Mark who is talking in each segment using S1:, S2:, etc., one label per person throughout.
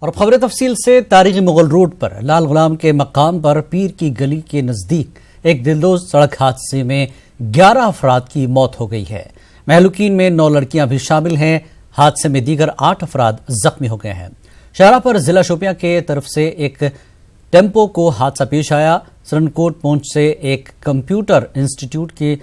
S1: اور اب خبر تفصیل سے تاریخی مغل روڈ پر لال غلام کے مقام پر پیر کی گلی کے نزدیک ایک دلدوز سڑک حادثے میں 11 افراد کی موت ہو گئی ہے۔ مہلوکین میں 9 لڑکیاں بھی شامل ہیں۔ حادثے میں دیگر 8 افراد زخمی ہو گئے ہیں۔ شاہراہ پر ضلع شوپیاں کے طرف سے ایک ٹیمپو کو حادثہ پیش آیا۔ سرنکوٹ پونچھ سے ایک کمپیوٹر انسٹیٹیوٹ کے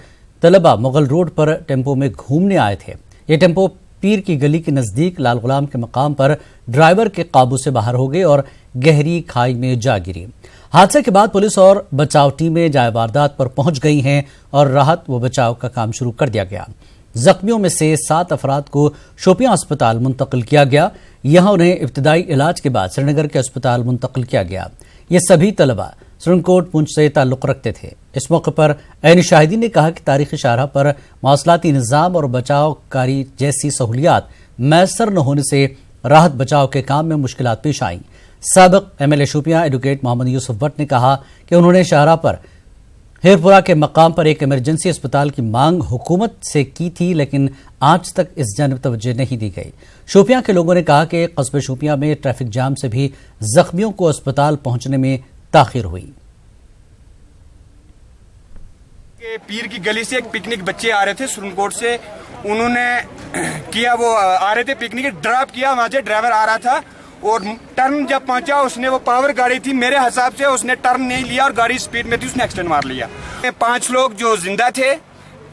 S1: طلبہ مغل روڈ پر ٹیمپو میں گھومنے آئے تھے۔ یہ ٹیمپو پیر کی گلی کے نزدیک لال غلام کے مقام پر ڈرائیور کے قابو سے باہر ہو گئی اور گہری کھائی میں جا گری۔ حادثے کے بعد پولیس اور بچاؤ ٹیمیں جائے واردات پر پہنچ گئی ہیں اور راحت و بچاؤ کا کام شروع کر دیا گیا۔ زخمیوں میں سے 7 افراد کو شوپیاں اسپتال منتقل کیا گیا۔ یہاں انہیں ابتدائی علاج کے بعد سری نگر کے اسپتال منتقل کیا گیا۔ یہ سبھی طلبہ سرنکوٹ پونچھ سے تعلق رکھتے تھے۔ اس موقع پر عین شاہدین نے کہا کہ تاریخی شاہراہ پر مواصلاتی نظام اور بچاؤ کاری جیسی سہولیات میسر نہ ہونے سے راحت بچاؤ کے کام میں مشکلات پیش آئیں۔ سابق M L A Shopian advocate Mohammad Yusuf Butt نے کہا کہ انہوں نے شاہراہ پر ہیرپورہ کے مقام پر ایک ایمرجنسی اسپتال کی مانگ حکومت سے کی تھی، لیکن آج تک اس جانب توجہ نہیں دی گئی۔ شوپیاں کے لوگوں نے کہا کہ قصبے شوپیاں میں ٹریفک جام سے بھی زخمیوں کو اسپتال پہنچنے میں تاخیر ہوئی۔
S2: پیر کی گلی سے ایک پکنک بچے آ رہے تھے سرنکوٹ سے، انہوں نے کیا، وہ آ رہے تھے پکنک، ڈراپ کیا، وہاں سے ڈرائیور آ رہا تھا اور ٹرن جب پہنچا اس نے، وہ پاور گاڑی تھی، میرے حساب سے اس نے ٹرن نہیں لیا اور گاڑی سپیڈ میں تھی، اس نے ایکسیڈنٹ مار لیا۔ 5 لوگ جو زندہ تھے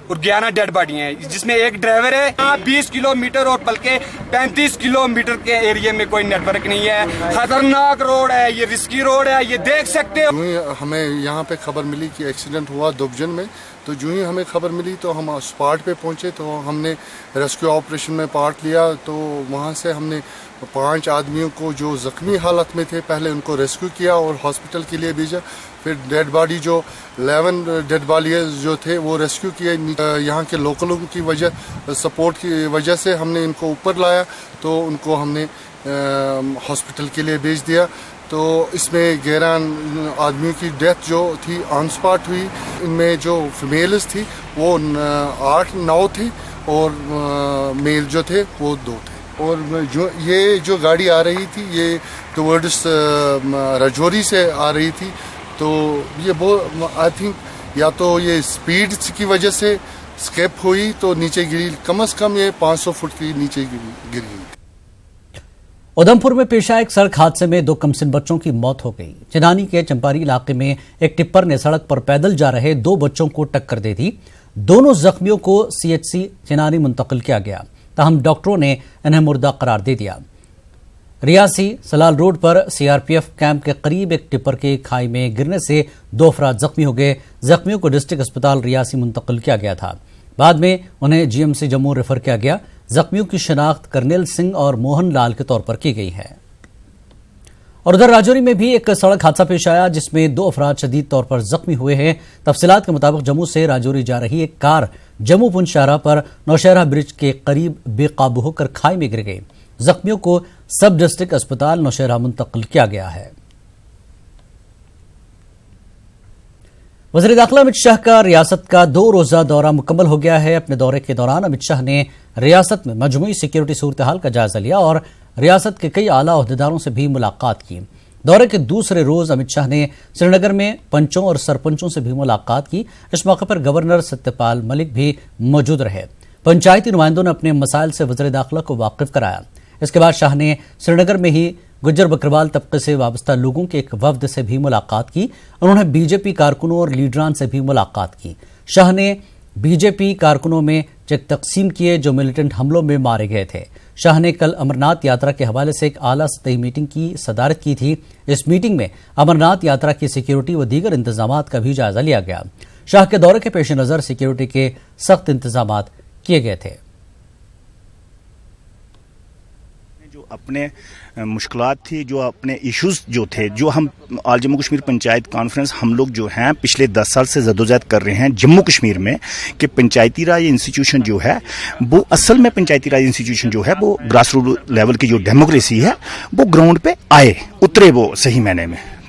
S2: اور 11 ڈیڈ باڈی ہیں، جس میں ایک ڈرائیور ہے۔ 20 کلومیٹر اور بلکہ 35 کلومیٹر کے ایریے میں کوئی نیٹ ورک نہیں ہے، خطرناک روڈ ہے، یہ رسکی روڈ ہے، یہ دیکھ سکتے ہو۔
S3: ہمیں یہاں پہ خبر ملی کہ ایکسیڈنٹ ہوا دوبجن میں، تو جو ہی ہمیں خبر ملی تو ہم اسپاٹ پہ پہنچے، تو ہم نے ریسکیو آپریشن میں پارٹ لیا۔ تو وہاں سے ہم نے 5 آدمیوں کو جو زخمی حالت میں تھے پہلے ان کو ریسکیو کیا اور ہاسپٹل کے لیے بھیجا۔ پھر ڈیڈ باڈی جو 11 ڈیڈ باڈی جو تھے وہ ریسکیو کیے۔ یہاں کے لوکلوں کی وجہ سپورٹ کی وجہ سے ہم نے ان کو اوپر لایا، تو ان کو ہم نے ہاسپٹل کے لیے بھیج دیا۔ تو اس میں 11 آدمیوں کی ڈیتھ جو تھی آن سپاٹ ہوئی۔ ان میں جو فیمیلز تھی وہ 8-9 تھی اور میل جو تھے وہ 2 تھے۔ اور جو گاڑی آ رہی تھی یہ ٹورڈس راجوری سے آ رہی تھی، تو یہ آئی تھنک یا تو یہ سپیڈ کی وجہ سے اسکیپ ہوئی تو نیچے گری، کم از کم یہ 500 فٹ کی نیچے گر گئی۔
S1: ادھمپور میں پیش آئے ایک سڑک حادثے میں 2 کمسن بچوں کی موت ہو گئی۔ چنانی کے چمپاری علاقے میں ایک ٹپر نے سڑک پر پیدل جا رہے 2 بچوں کو ٹکر دے دی۔ دونوں زخمیوں کو CHC چنانی منتقل کیا گیا، تاہم ڈاکٹروں نے انہیں مردہ قرار دے دیا۔ ریاسی سلال روڈ پر CRPF کیمپ کے قریب ایک ٹپر کے کھائی میں گرنے سے 2 افراد زخمی ہو گئے۔ زخمیوں کو ڈسٹرکٹ اسپتال ریاسی منتقل کیا گیا تھا، بعد میں انہیں GMC جموں ریفر کیا گیا۔ زخمیوں کی شناخت کرنیل سنگھ اور موہن لال کے طور پر کی گئی ہے۔ اور ادھر راجوری میں بھی ایک سڑک حادثہ پیش آیا جس میں 2 افراد شدید طور پر زخمی ہوئے ہیں۔ تفصیلات کے مطابق جموں سے راجوری جا رہی ایک کار جموں پونچھ شاہراہ پر نوشہرہ برج کے قریب بے قابو ہو کر کھائی میں گر گئی۔ زخمیوں کو سب ڈسٹرکٹ اسپتال نوشہرہ منتقل کیا گیا ہے۔ وزیر داخلہ امت شاہ کا ریاست کا 2 روزہ دورہ مکمل ہو گیا ہے۔ اپنے دورے کے دوران امت شاہ نے ریاست میں مجموعی سیکیورٹی صورتحال کا جائزہ لیا اور ریاست کے کئی اعلیٰ عہدیداروں سے بھی ملاقات کی۔ دورے کے دوسرے روز امت شاہ نے سری نگر میں پنچوں اور سرپنچوں سے بھی ملاقات کی۔ اس موقع پر گورنر ستیہ پال ملک بھی موجود رہے۔ پنچایتی نمائندوں نے اپنے مسائل سے وزیر داخلہ کو واقف کرایا۔ اس کے بعد شاہ نے سری نگر میں ہی گجر بکروال طبقے سے وابستہ لوگوں کے ایک وفد سے بھی ملاقات کی۔ انہوں نے BJP کارکنوں اور لیڈران سے بھی ملاقات کی۔ شاہ نے BJP کارکنوں میں چیک تقسیم کیے جو ملیٹنٹ حملوں میں مارے گئے تھے۔ شاہ نے کل امرناتھ یاترا کے حوالے سے ایک اعلیٰ سطحی میٹنگ کی صدارت کی تھی۔ اس میٹنگ میں امرناتھ یاترا کی سیکیورٹی و دیگر انتظامات کا بھی جائزہ لیا گیا۔ شاہ کے دورے کے پیش نظر سیکیورٹی کے سخت انتظامات کیے گئے تھے۔
S4: جو اپنے مشکلات تھی، جو اپنے ایشوز جو تھے، جو ہم آل جموں کشمیر پنچایت کانفرنس ہم لوگ جو ہیں پچھلے 10 سال سے جدوجہد کر رہے ہیں جموں کشمیر میں کہ پنچایتی راج انسٹیٹیوشن جو ہے وہ اصل میں پنچایتی راج انسٹیٹیوشن جو ہے وہ گراس روٹ لیول کی جو ڈیموکریسی ہے وہ گراؤنڈ پہ آئے اترے وہ صحیح معنی میں۔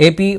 S1: AP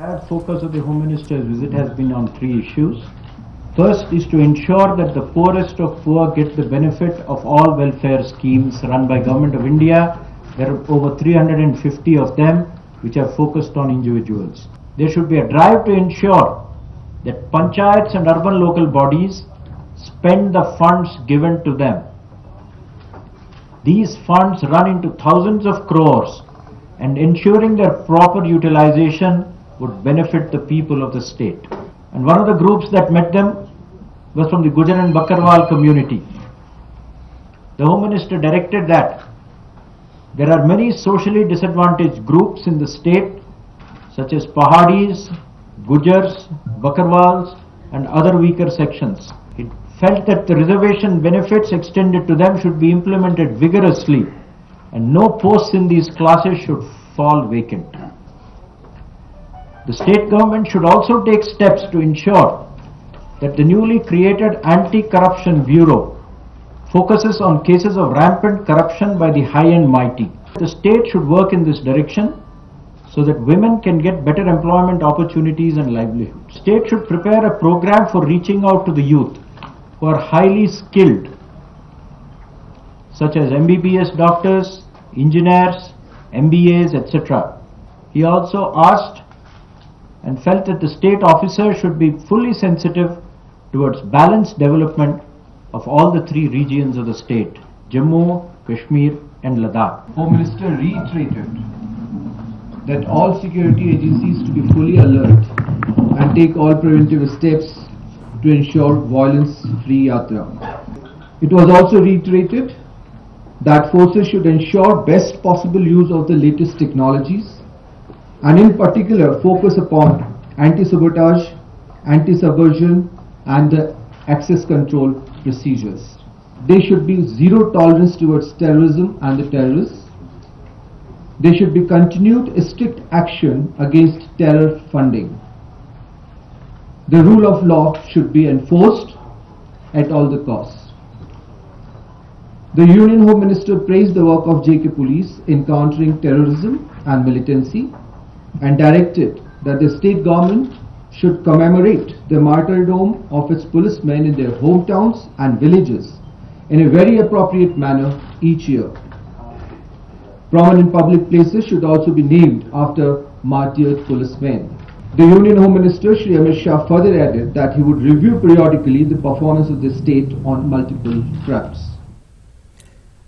S5: The focus of the Home Minister's visit has been on 3 issues. First is to ensure that the poorest of poor get the benefit of all welfare schemes run by Government of India. There are over 350 of them which are focused on individuals. There should be a drive to ensure that panchayats and urban local bodies spend the funds given to them. These funds run into thousands of crores, and ensuring their proper utilization would benefit the people of the state. And one of the groups that met them was from the Gujar and Bakarwal community. The Home Minister directed that there are many socially disadvantaged groups in the state such as Pahadis, Gujars, Bakarwals and other weaker sections. He felt that the reservation benefits extended to them should be implemented vigorously and no posts in these classes should fall vacant. The state government should also take steps to ensure that the newly created Anti-Corruption Bureau focuses on cases of rampant corruption by the high and mighty. The state should work in this direction so that women can get better employment opportunities and livelihood. State should prepare a program for reaching out to the youth who are highly skilled, such as MBBS doctors, engineers, MBAs, etc. He also asked and felt that the state officers should be fully sensitive towards balanced development of all the 3 regions of the state, Jammu, Kashmir and Ladakh.
S6: Home Minister reiterated that all security agencies to be fully alert and take all preventive steps to ensure violence-free yatra. It was also reiterated that forces should ensure best possible use of the latest technologies and in particular focus upon anti-sabotage, anti-subversion and the access control procedures. There should be zero tolerance towards terrorism and the terrorists. There should be continued strict action against terror funding. The rule of law should be enforced at all the costs. The Union Home Minister praised the work of JK Police in countering terrorism and militancy and directed that the state government should commemorate the martyrdom of its policemen in their hometowns and villages in a very appropriate manner each year. Prominent public places should also be named after martyred policemen. The Union Home Minister Shri Amit Shah further added that he would review periodically the performance of the state on multiple fronts.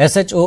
S1: SHO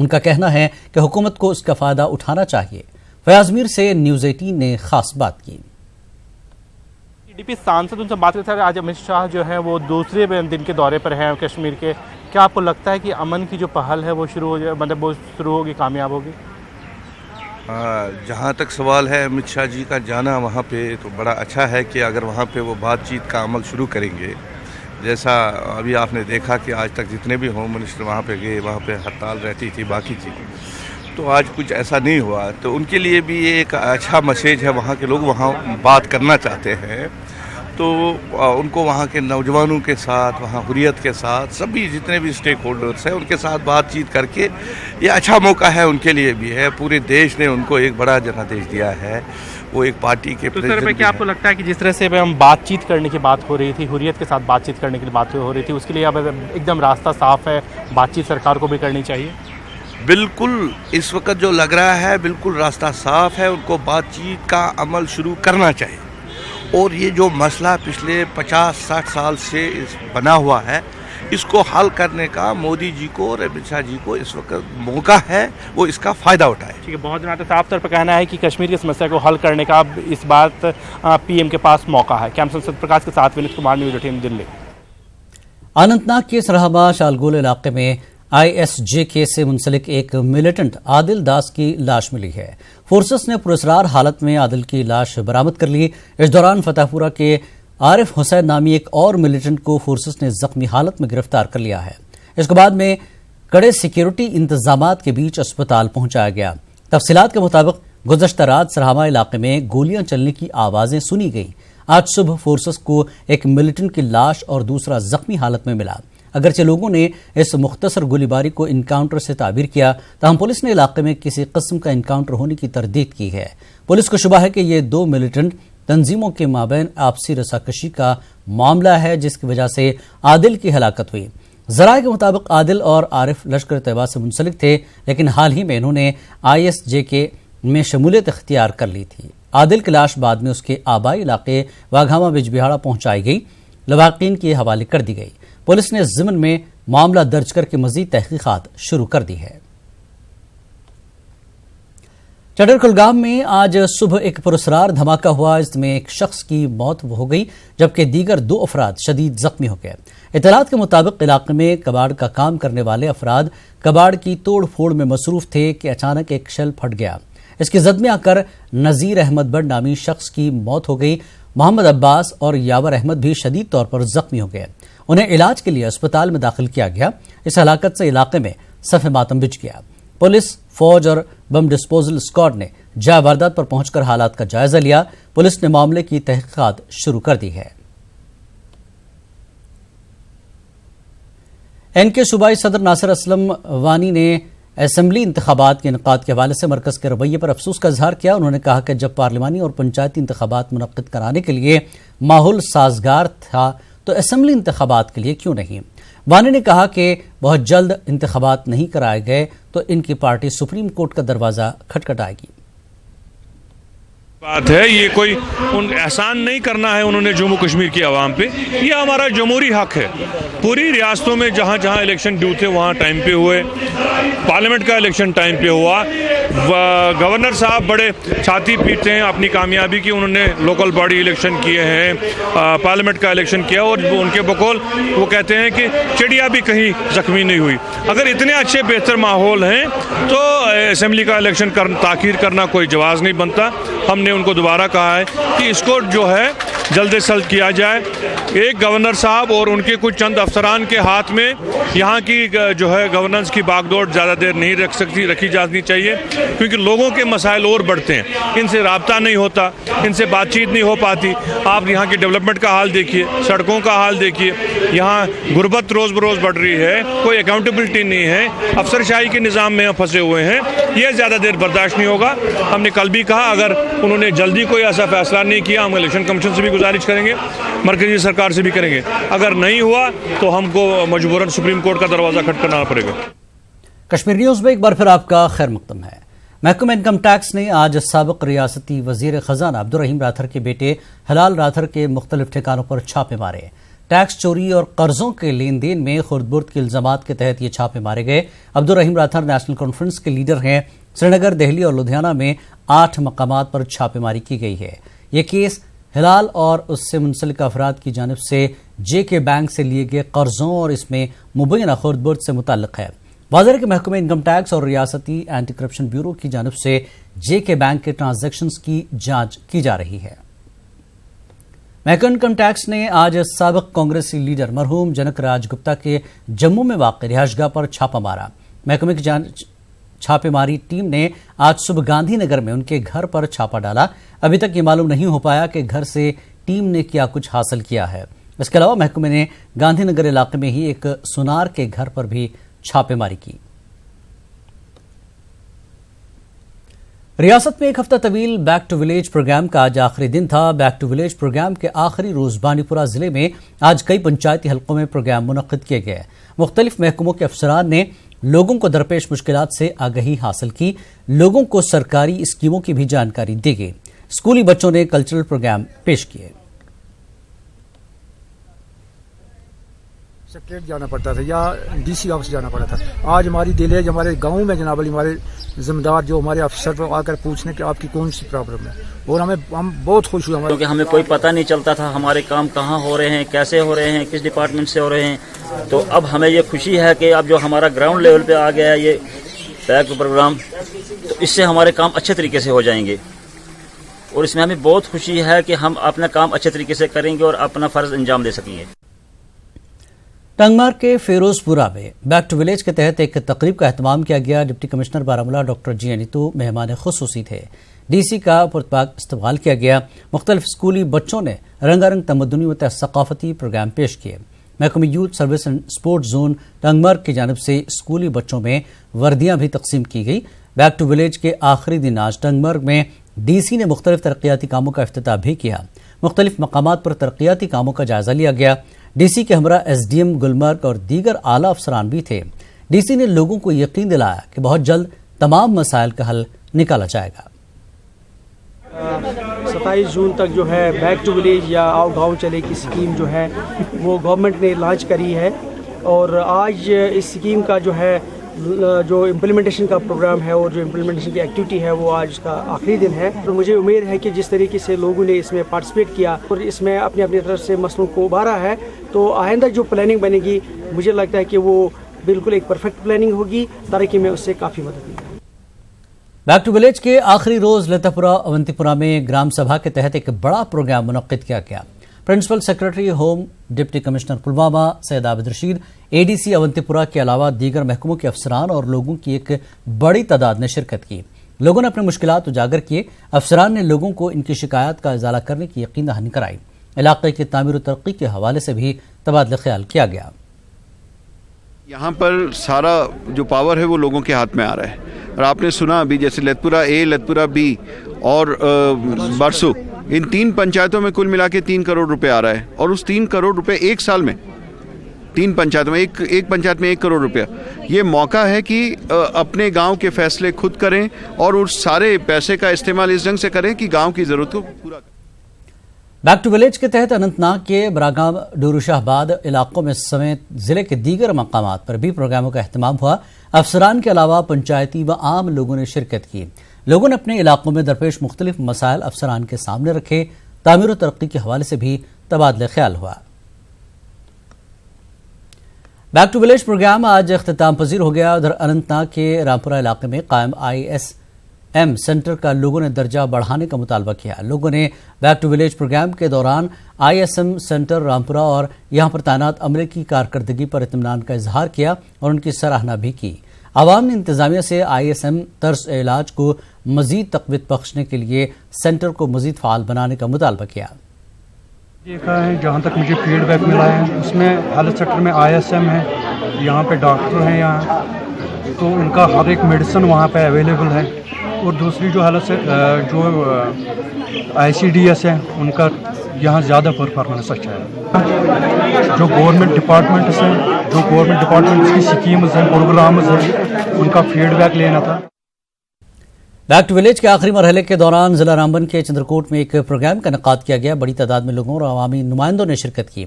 S1: ان کا کہنا ہے کہ حکومت کو اس کا فائدہ اٹھانا چاہیے۔ فیاض میر سے نیوز 18 نے خاص بات کی۔
S7: TDP سانسد ان سے بات کرتے ہیں۔ آج امت شاہ جو ہے وہ دوسرے دن کے دورے پر ہیں کشمیر کے، کیا آپ کو لگتا ہے کہ امن کی جو پہل ہے وہ شروع ہوگی، کامیاب ہوگی؟
S8: جہاں تک سوال ہے امت شاہ جی کا جانا وہاں پہ، تو بڑا اچھا ہے کہ اگر وہاں پہ وہ بات چیت کا عمل شروع کریں گے، جیسا ابھی آپ نے دیکھا کہ آج تک جتنے بھی ہوم منسٹر وہاں پہ گئے وہاں پہ ہڑتال رہتی تھی، باقی چیز، تو آج کچھ ایسا نہیں ہوا، تو ان کے لیے بھی یہ ایک اچھا میسیج ہے۔ وہاں کے لوگ وہاں بات کرنا چاہتے ہیں، تو ان کو وہاں کے نوجوانوں کے ساتھ، وہاں حریت کے ساتھ، سبھی جتنے بھی اسٹیک ہولڈرز ہیں ان کے ساتھ بات چیت کر کے یہ اچھا موقع ہے ان کے لیے بھی ہے۔ پورے دیش نے ان کو ایک بڑا جنادیش دیا ہے، وہ ایک پارٹی کے
S7: پریزیڈنٹ بھی۔ کیا آپ کو لگتا ہے کہ جس طرح سے ہم بات چیت کرنے کی بات ہو رہی تھی، حریت کے ساتھ بات چیت کرنے کی بات ہو رہی تھی، اس کے لیے اب ایک دم راستہ صاف ہے، بات چیت سرکار کو بھی کرنی چاہیے؟
S8: بالکل، اس وقت جو لگ رہا ہے بالکل راستہ صاف ہے، ان کو بات چیت کا عمل شروع کرنا چاہیے۔ اور یہ جو مسئلہ پچھلے 50-60 سال سے بنا ہوا ہے، اس کو حل کرنے کا مودی جی کو اور امت شاہ جی کو اس وقت موقع ہے، وہ اس کا فائدہ اٹھائے۔
S7: ٹھیک ہے، بہت زیادہ صاف طور پر کہنا ہے کہ کشمیر کی سمسیا کو حل کرنے کا اب اس بات پی ایم کے پاس موقع ہے۔ کیمرہ ستیہ پرکاش کے ساتھ ونیت کمار، نیوز 18 دلی۔
S1: اننت ناگ کے سرحبہ شالگول علاقے میں ISJK سے منسلک ایک ملیٹنٹ عادل داس کی لاش ملی ہے۔ فورسز نے پراسرار حالت میں عادل کی لاش برآمد کر لی۔ اس دوران فتح پورہ کے عارف حسین نامی ایک اور ملیٹنٹ کو فورسز نے زخمی حالت میں گرفتار کر لیا ہے۔ اس کے بعد میں کڑے سیکیورٹی انتظامات کے بیچ اسپتال پہنچایا گیا۔ تفصیلات کے مطابق گزشتہ رات سرہامہ علاقے میں گولیاں چلنے کی آوازیں سنی گئیں۔ آج صبح فورسز کو ایک ملیٹنٹ کی لاش اور دوسرا زخمی حالت میں ملا۔ اگرچہ لوگوں نے اس مختصر گولی باری کو انکاؤنٹر سے تعبیر کیا، تاہم پولیس نے علاقے میں کسی قسم کا انکاؤنٹر ہونے کی تردید کی ہے۔ پولیس کو شبہ ہے کہ یہ دو ملیٹنٹ تنظیموں کے مابین آپسی رساکشی کا معاملہ ہے، جس کی وجہ سے عادل کی ہلاکت ہوئی۔ ذرائع کے مطابق عادل اور عارف لشکر طیبہ سے منسلک تھے، لیکن حال ہی میں انہوں نے ISJK میں شمولیت اختیار کر لی تھی۔ عادل کی لاش بعد میں اس کے آبائی علاقے واگھامہ بجبہارا پہنچائی گئی، لواحقین کے حوالے کر دی گئی۔ پولیس نے ضمن میں معاملہ درج کر کے مزید تحقیقات شروع کر دی ہے۔ چٹر کلگام میں آج صبح ایک پراسرار دھماکہ ہوا، اس میں ایک شخص کی موت ہو گئی جبکہ دیگر 2 افراد شدید زخمی ہو گئے۔ اطلاعات کے مطابق علاقے میں کباڑ کا کام کرنے والے افراد کباڑ کی توڑ پھوڑ میں مصروف تھے کہ اچانک ایک شیل پھٹ گیا۔ اس کی زد میں آ کر نذیر احمد بٹ نامی شخص کی موت ہو گئی۔ محمد عباس اور یاور احمد بھی شدید طور پر زخمی ہو گئے، انہیں علاج کے لیے اسپتال میں داخل کیا گیا۔ اس ہلاکت سے علاقے میں صف ماتم بچ گیا۔ پولیس، فوج اور بم ڈسپوزل اسکواڈ نے جائے واردات پر پہنچ کر حالات کا جائزہ لیا۔ پولیس نے معاملے کی تحقیقات شروع کر دی ہے۔ ان کے صوبائی صدر ناصر اسلم وانی نے اسمبلی انتخابات کے انعقاد کے حوالے سے مرکز کے رویے پر افسوس کا اظہار کیا۔ انہوں نے کہا کہ جب پارلیمانی اور پنچایتی انتخابات منعقد کرانے کے لیے ماحول سازگار تھا تو اسمبلی انتخابات کے لیے کیوں نہیں۔ وانی نے کہا کہ بہت جلد انتخابات نہیں کرائے گئے تو ان کی پارٹی سپریم کورٹ کا دروازہ کھٹکھٹائے گی۔
S9: بات ہے یہ کوئی احسان نہیں کرنا ہے انہوں نے جموں کشمیر کی عوام پہ، یہ ہمارا جمہوری حق ہے۔ پوری ریاستوں میں جہاں جہاں الیکشن ڈیو تھے وہاں ٹائم پہ ہوئے، پارلیمنٹ کا الیکشن ٹائم پہ ہوا۔ گورنر صاحب بڑے چھاتی پیٹتے ہیں اپنی کامیابی کی، انہوں نے لوکل باڈی الیکشن کیے ہیں، پارلیمنٹ کا الیکشن کیا، اور ان کے بقول وہ کہتے ہیں کہ چڑیا بھی کہیں زخمی نہیں ہوئی۔ اگر اتنے اچھے بہتر ماحول ہیں تو اسمبلی کا الیکشن تاخیر کرنا کوئی جواز نہیں بنتا۔ ہم نے ان کو دوبارہ کہا ہے کہ اس کو جو ہے جلد از جلد کیا جائے۔ ایک گورنر صاحب اور ان کے کچھ چند افسران کے ہاتھ میں یہاں کی جو ہے گورننس کی باغ دوڑ زیادہ دیر نہیں رکھی جانی چاہیے، کیونکہ لوگوں کے مسائل اور بڑھتے ہیں، ان سے رابطہ نہیں ہوتا، ان سے بات چیت نہیں ہو پاتی۔ آپ یہاں کی ڈیولپمنٹ کا حال دیکھیے، سڑکوں کا حال دیکھیے، یہاں غربت روز بروز بڑھ رہی ہے، کوئی اکاؤنٹیبلٹی نہیں ہے، افسر شاہی کے نظام میں پھنسے ہوئے ہیں۔ یہ زیادہ دیر برداشت نہیں ہوگا۔ ہم نے کل بھی کہا اگر انہوں نے جلدی کوئی ایسا فیصلہ نہیں کیا، ہم الیکشن کمیشن سے بھی گزارش کریں گے، مرکزی سرکار سے بھی کریں گے، اگر نہیں ہوا تو ہم کو مجبوراً سپریم کورٹ کا دروازہ کھٹکھٹانا پڑے گا۔
S1: کشمیر نیوز میں ایک بار پھر آپ کا خیر مقدم ہے۔ محکمہ انکم ٹیکس نے آج سابق ریاستی وزیر خزانہ عبدالرحیم راتھر کے بیٹے ہلال راتھر کے مختلف ٹھکانوں پر چھاپے مارے۔ ٹیکس چوری اور قرضوں کے لین دین میں خرد برد کے الزامات کے تحت یہ چھاپے مارے گئے۔ عبدالرحیم راتھر نیشنل کانفرنس کے لیڈر ہیں۔ سری نگر، دہلی اور لدھیانہ میں 8 مقامات پر چھاپے ماری کی گئی ہے۔ یہ کیس ہلال اور اس سے منسلک افراد کی جانب سے جے کے بینک سے لیے گئے قرضوں اور اس میں مبینہ خرد برد سے متعلق ہے۔ واضح ہے کہ محکمہ انکم ٹیکس اور ریاستی اینٹی کرپشن بیورو کی جانب سے جے کے بینک کے ٹرانزیکشنز کی جانچ کی جا رہی ہے۔ محکمہ انکم ٹیکس نے آج سابق کانگریسی لیڈر مرحوم جنک راج گپتا کے جموں میں واقع رہائش گاہ پر چھاپہ مارا۔ محکمہ کی چھاپے ماری ٹیم نے آج صبح گاندھی نگر میں ان کے گھر پر چھاپہ ڈالا۔ ابھی تک یہ معلوم نہیں ہو پایا کہ گھر سے ٹیم نے کیا کچھ حاصل کیا ہے۔ اس کے علاوہ محکمے نے گاندھی نگر علاقے میں ہی ایک سونار کے گھر پر بھی چھاپے ماری کی۔ ریاست میں ایک ہفتہ طویل بیک ٹو ولیج پروگرام کا آج آخری دن تھا۔ بیک ٹو ولیج پروگرام کے آخری روز بانڈی پورہ ضلع میں آج کئی پنچایتی حلقوں میں پروگرام منعقد کیے گئے۔ مختلف محکموں کے افسران نے لوگوں کو درپیش مشکلات سے آگہی حاصل کی۔ لوگوں کو سرکاری اسکیموں کی بھی جانکاری دی گئی۔ اسکولی بچوں نے کلچرل پروگرام پیش کیے۔
S10: سیکریٹریٹ جانا پڑتا تھا یا ڈی سی آفس جانا پڑتا تھا۔ آج ہماری دل ہے ہمارے گاؤں میں جناب علی ہمارے ذمہ دار جو ہمارے افسر پر آ کر پوچھنے کہ آپ کی کون سی پرابلم ہے، اور ہم بہت خوش ہوئے
S11: کیونکہ ہمیں کوئی پتہ نہیں چلتا تھا ہمارے کام کہاں ہو رہے ہیں، کیسے ہو رہے ہیں، کس ڈپارٹمنٹ سے ہو رہے ہیں۔ تو اب ہمیں یہ خوشی ہے کہ اب جو ہمارا گراؤنڈ لیول پہ آ گیا ہے یہ بیک پروگرام، تو اس سے ہمارے کام اچھے طریقے سے ہو جائیں گے، اور اس میں ہمیں بہت خوشی ہے کہ ہم اپنا کام اچھے طریقے سے کریں گے اور اپنا فرض انجام دے سکیں گے۔
S1: ٹنگمار کے فیروز پورہ میں بیک ٹو ولیج کے تحت ایک تقریب کا اہتمام کیا گیا۔ ڈپٹی کمشنر بارہمولہ ڈاکٹر جی انیتو مہمان خصوصی تھے۔ ڈی سی کا پرتپاک استقبال کیا گیا۔ مختلف اسکولی بچوں نے رنگا رنگ تمدنی و ثقافتی پروگرام پیش کیے۔ محکمہ youth service and support zone Tangmarg کی جانب سے اسکولی بچوں میں وردیاں بھی تقسیم کی گئی۔ بیک ٹو ولیج کے آخری دن آج ٹنگمرگ میں ڈی سی نے مختلف ترقیاتی کاموں کا افتتاح بھی کیا۔ مختلف مقامات پر ترقیاتی کاموں کا جائزہ لیا گیا۔ ڈی سی کے ہمراہ ایس ڈی ایم گلمرگ اور دیگر اعلیٰ افسران بھی تھے۔ ڈی سی نے لوگوں کو یقین دلایا کہ بہت جلد تمام مسائل کا حل نکالا جائے گا۔
S12: 27 جون تک جو ہے بیک ٹو ولیج یا آؤ گاؤں چلے کی اسکیم جو ہے وہ گورنمنٹ نے لانچ کری ہے، اور آج اس اسکیم کا جو امپلیمنٹیشن کا پروگرام ہے اور جو امپلیمنٹیشن کی ایکٹیویٹی ہے وہ آج اس کا آخری دن ہے۔ اور مجھے امید ہے کہ جس طریقے سے لوگوں نے اس میں پارٹیسپیٹ کیا اور اس میں اپنی اپنی طرف سے مسئلوں کو ابھارا ہے، تو آئندہ جو پلاننگ بنے گی مجھے لگتا ہے کہ وہ بالکل ایک پرفیکٹ پلاننگ ہوگی، ترقی میں اس سے کافی مدد ملے گی۔
S1: بیک ٹو ولیج کے آخری روز لتا پورہ اونتی پورہ میں گرام سبھا کے تحت ایک بڑا پروگرام منعقد کیا گیا۔ Principal secretary home deputy commissioner Pulwama Syed Abid Rashid, A D C Awantipora کے علاوہ دیگر محکموں کے افسران اور لوگوں کی ایک بڑی تعداد نے شرکت کی۔ لوگوں نے اپنے مشکلات اجاگر کیے۔ افسران نے لوگوں کو ان کی شکایات کا ازالہ کرنے کی یقین دہانی کرائی۔ علاقے کی تعمیر و ترقی کے حوالے سے بھی تبادلہ خیال کیا گیا۔
S13: یہاں پر سارا جو پاور ہے وہ لوگوں کے ہاتھ میں آ رہا ہے، اور آپ نے سنا ابھی جیسے لتپورہ اے، لتپورہ بی اور برسو، ان 3 پنچایتوں میں کل ملا کے 3 کروڑ روپے آ رہا ہے، اور اس 3 کروڑ روپے ایک سال میں 3 پنچایتوں میں ایک پنچایت میں 1 کروڑ روپیہ۔ یہ موقع ہے کہ اپنے گاؤں کے فیصلے خود کریں اور اس سارے پیسے کا استعمال اس ڈھنگ سے کریں کہ گاؤں کی ضرورت کو پورا کریں۔
S1: بیک ٹو ولیج کے تحت اننت ناگ کے براگام ڈورو شاہ آباد علاقوں میں سمیت ضلع کے دیگر مقامات پر بھی پروگراموں کا اہتمام ہوا۔ افسران کے علاوہ پنچایتی و عام لوگوں نے شرکت کی۔ لوگوں نے اپنے علاقوں میں درپیش مختلف مسائل افسران کے سامنے رکھے۔ تعمیر و ترقی کے حوالے سے بھی تبادلہ خیال ہوا۔ بیک ٹو ولیج پروگرام آج اختتام پذیر ہو گیا۔ ادھر اننت ناگ کے رامپورہ علاقے میں قائم ISM سینٹر کا لوگوں نے درجہ بڑھانے کا مطالبہ کیا۔ لوگوں نے بیک ٹو ولیج پروگرام کے دوران ISM سینٹر رامپورہ اور یہاں پر تعینات عملے کی کارکردگی پر اطمینان کا اظہار کیا اور ان کی سراہنا بھی کی۔ عوام نے انتظامیہ سے ISM طرز علاج کو مزید تقویت بخشنے کے لیے سینٹر کو مزید فعال بنانے کا مطالبہ کیا۔
S14: دیکھا ہے جہاں تک مجھے فیڈ بیک ملا ہے اس میں ہیلتھ سیکٹر میں ISM ہے، یہاں پہ ڈاکٹر ہیں یہاں، تو ان کا ہر ایک میڈیسن وہاں پہ اویلیبل ہے، اور دوسری جو جو ICDS ہے ان کا یہاں زیادہ پرفارمنس اچھا ہے۔ جو گورنمنٹ ڈپارٹمنٹس ہیں، جو گورنمنٹ ڈپارٹمنٹس کی سکیمز ہیں، پروگرامز ہیں، ان کا فیڈ بیک لینا تھا۔
S1: بیک ٹو ولیج کے آخری مرحلے کے دوران ضلع رامبن کے چندرکوٹ میں ایک پروگرام کا انعقاد کیا گیا۔ بڑی تعداد میں لوگوں اور عوامی نمائندوں نے شرکت کی۔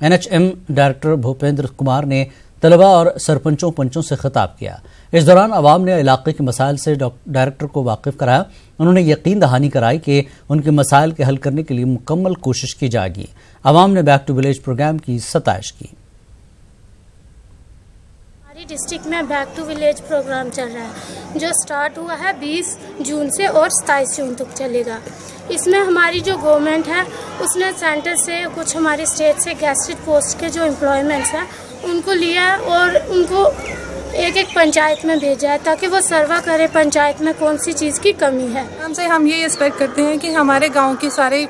S1: NHM ڈائریکٹر بھوپیندر کمار نے طلبہ اور سرپنچوں پنچوں سے خطاب کیا۔ اس دوران عوام نے علاقے کے مسائل سے ڈائریکٹر کو واقف کرایا۔ انہوں نے یقین دہانی کرائی کہ ان کے مسائل کے حل کرنے کے لیے مکمل کوشش کی جائے گی۔ عوام نے بیک ٹو ولیج پروگرام کی ستائش کی۔
S15: ہماری ڈسٹرکٹ میں بیک ٹو ولیج پروگرام چل رہا ہے جو سٹارٹ ہوا ہے 20 جون سے اور 27 جون تک چلے گا۔ اس میں ہماری جو گورنمنٹ ہے اس نے سینٹر سے کچھ ہماری اسٹیٹ سے گیسٹڈ پوسٹ کے جو امپلائمنٹس ہیں ان کو لیا اور ان کو ایک ایک پنچایت میں بھیجا ہے تاکہ وہ سروا کرے پنچایت میں کون سی چیز کی کمی ہے۔
S16: ہم سے ہم یہ ایکسپیکٹ کرتے ہیں کہ ہمارے گاؤں کی سارے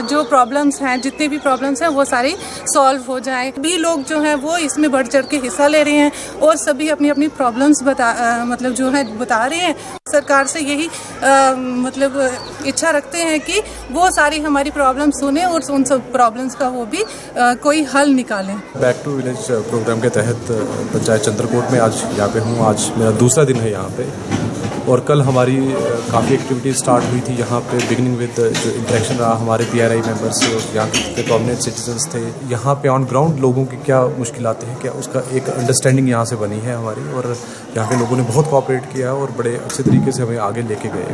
S16: جو پرابلمس ہیں جتنے بھی پرابلمس ہیں وہ سارے سالو ہو جائیں۔ بھی لوگ جو ہیں وہ اس میں بڑھ چڑھ کے حصہ لے رہے ہیں اور سبھی اپنی اپنی پرابلمس جو ہے بتا رہے ہیں۔ سرکار سے یہی اچھا رکھتے ہیں کہ وہ ساری ہماری پرابلم سنیں اور ان سب پرابلمس کا وہ بھی کوئی حل نکالیں۔
S17: بیک ٹو ولیج پروگرام کے تحت پنچایت چندرکوٹ میں آج یہاں پہ ہوں۔ آج میرا دوسرا دن ہے یہاں پہ اور کل ہماری کافی ایکٹیویٹیز سٹارٹ ہوئی تھی یہاں پہ، بگننگ ود جو انٹریکشن رہا ہمارے PRI ممبرس سے اور یہاں کے پرومیننٹ سٹیزنس تھے۔ یہاں پہ آن گراؤنڈ لوگوں کی کیا مشکلات ہیں، کیا اس کا ایک انڈرسٹینڈنگ یہاں سے بنی ہے ہماری، اور یہاں کے لوگوں نے بہت کوآپریٹ کیا اور بڑے اچھے طریقے سے ہمیں آگے لے کے گئے۔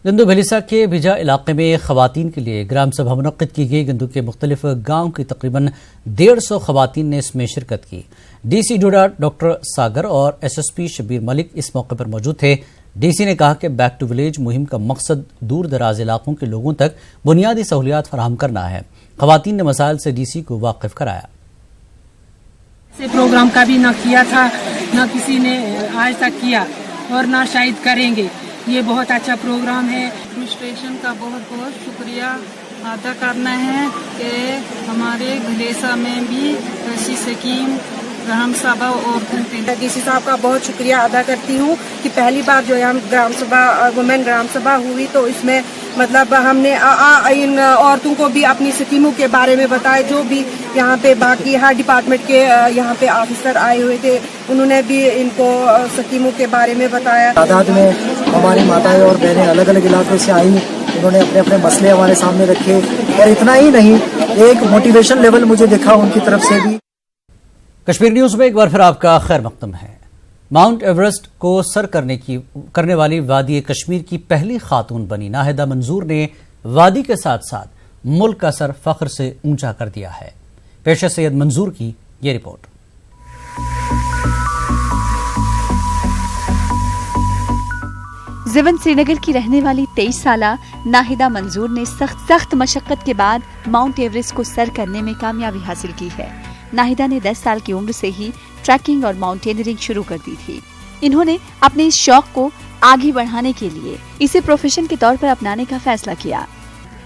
S1: گندو بھلیسا کے بھجا علاقے میں خواتین کے لیے گرام سبھا منعقد کی گئی۔ گندو کے مختلف گاؤں کی تقریباً 150 خواتین نے اس میں شرکت کی۔ DC ڈوڈا ڈاکٹر ساگر اور SSP شبیر ملک اس موقع پر موجود تھے۔ DC نے کہا کہ بیک ٹو ولیج مہم کا مقصد دور دراز علاقوں کے لوگوں تک بنیادی سہولیات فراہم کرنا ہے۔ خواتین نے مسائل سے DC کو واقف کرایا۔
S18: سے پروگرام کا بھی نہ کیا تھا، نہ کسی نے آج تک کیا اور نہ شاید کریں گے۔ یہ بہت اچھا پروگرام ہے۔
S19: ایڈمنسٹریشن کا بہت بہت شکریہ ادا کرنا ہے کہ ہمارے بھلیسا میں بھی ایسی اسکیم گرام سبھا اور
S20: DC صاحب کا بہت شکریہ ادا کرتی ہوں کہ پہلی بار جو یہاں گرام سبھا وومن گرام سبھا ہوئی تو اس میں ہم نے ان عورتوں کو بھی اپنی اسکیموں کے بارے میں بتایا، جو بھی یہاں پہ باقی ہر ڈپارٹمنٹ کے یہاں پہ آفیسر آئے ہوئے تھے انہوں نے بھی ان کو اسکیموں کے بارے میں بتایا۔
S21: تعداد میں ہماری ماتائیں اور بہنیں الگ الگ علاقوں سے آئیں، انہوں نے اپنے اپنے مسئلے ہمارے سامنے رکھے اور اتنا ہی نہیں ایک موٹیویشن لیول مجھے دیکھا ان کی طرف سے بھی۔
S1: کشمیر نیوز میں ایک بار پھر آپ کا خیر مقدم ہے۔ ماؤنٹ ایورسٹ کو سر کرنے والی وادی کشمیر کی پہلی خاتون بنی ناہدہ منظور نے وادی کے ساتھ ساتھ ملک کا سر فخر سے اونچا کر دیا ہے۔ پیش ہے سید منظور کی یہ رپورٹ۔
S22: زیون سری نگر کی رہنے والی 23 سالہ ناہدہ منظور نے سخت مشقت کے بعد ماؤنٹ ایورسٹ کو سر کرنے میں کامیابی حاصل کی ہے۔ ناہدہ نے 10 سال کی عمر سے ہی ٹریکنگ اور ماؤنٹینئرنگ شروع کر دی تھی۔ انہوں نے اپنے اس شوق کو آگے بڑھانے کے لیے اسے پروفیشن کے طور پر اپنانے کا فیصلہ کیا۔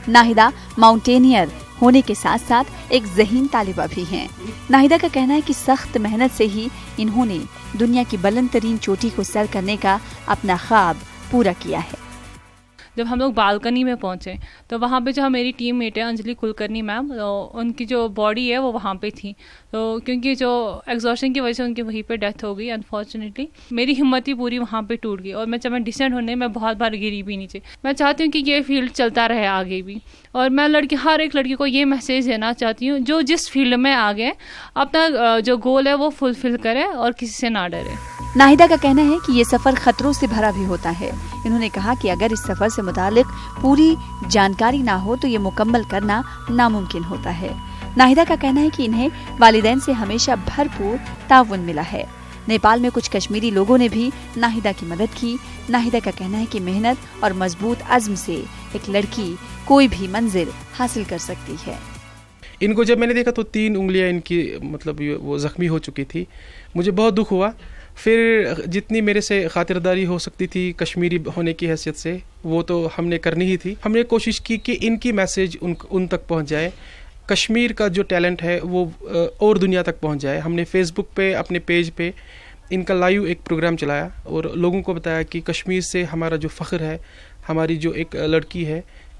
S22: ناہدہ ماؤنٹینئر ہونے کے ساتھ ساتھ ایک ذہین طالبہ بھی ہیں۔ ناہدہ کا کہنا ہے کہ سخت محنت سے ہی انہوں نے دنیا کی بلند ترین چوٹی کو سر کرنے کا اپنا خواب پورا کیا ہے۔
S23: جب ہم لوگ بالکنی میں پہنچے تو وہاں پہ جو ہماری ٹیم میٹ ہے انجلی کلکرنی میم، ان کی جو باڈی ہے وہ وہاں پہ تھی، تو کیونکہ جو ایگزاسشن کی وجہ سے ان کی وہیں پہ ڈیتھ ہو گئی انفارچونیٹلی۔ میری ہمت ہی پوری وہاں پہ ٹوٹ گئی اور جب میں ڈسینڈ ہونے میں بہت بار گری بھی نیچے۔ میں چاہتی ہوں کہ یہ فیلڈ چلتا رہے آگے بھی، اور میں ہر ایک لڑکی کو یہ میسیج دینا چاہتی ہوں جو جس فیلڈ میں آگے اپنا جو گول ہے وہ فلفل کرے اور کسی سے نہ ڈرے۔
S22: ناہدہ کا کہنا ہے کہ یہ سفر خطروں سے بھرا بھی ہوتا ہے۔ انہوں نے کہا کہ اگر اس سفر سے متعلق پوری جانکاری نہ ہو تو یہ مکمل کرنا ناممکن ہوتا ہے۔ ناہدہ کا کہنا ہے کہ انہیں والدین سے ہمیشہ بھرپور تعاون ملا ہے۔ نیپال میں کچھ کشمیری لوگوں نے بھی ناہدہ کی مدد کی۔ ناہدہ کا کہنا ہے کہ محنت اور مضبوط عزم سے ایک لڑکی کوئی بھی منزل حاصل کر سکتی ہے۔
S7: ان کو جب میں نے دیکھا تو 3 انگلیاں ان کی وہ زخمی ہو چکی تھی، مجھے بہت دکھ ہوا۔ پھر جتنی میرے سے خاطرداری ہو سکتی تھی کشمیری ہونے کی حیثیت سے وہ تو ہم نے کرنی ہی تھی۔ ہم نے کوشش کی کہ ان کی میسیج ان تک پہنچ جائے، کشمیر کا جو ٹیلنٹ ہے وہ اور دنیا تک پہنچ جائے۔ ہم نے فیس بک پہ اپنے پیج پہ ان کا لائیو ایک پروگرام چلایا اور لوگوں کو بتایا کہ کشمیر سے ہمارا جو فخر ہے، ہماری جو ایک لڑکی ہے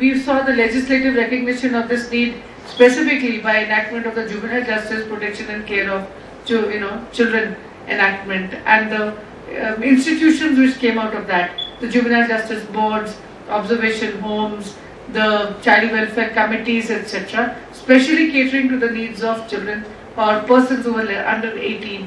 S3: We saw the legislative recognition of this need specifically by enactment of the Juvenile Justice Protection and Care of Children enactment and the institutions which came out of that, the Juvenile Justice Boards, observation homes, the child welfare committees, etc., specially catering to the needs of children or persons who were under 18.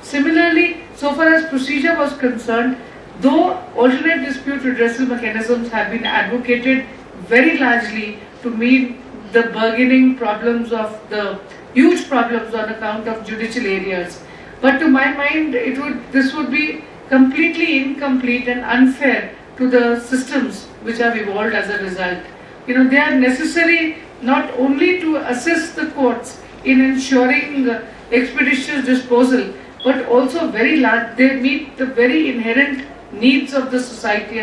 S3: Similarly, so far as procedure was concerned, though alternate dispute redressal mechanisms have been advocated very largely to meet the burgeoning problems of the huge problems on account of judicial areas, but to my mind, this would be completely incomplete and unfair to the systems which have evolved as a result. They are necessary not only to assist the courts in ensuring expeditious disposal, but also very large. They meet the very inherent needs of the society.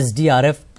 S1: SDRF,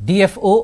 S1: DFO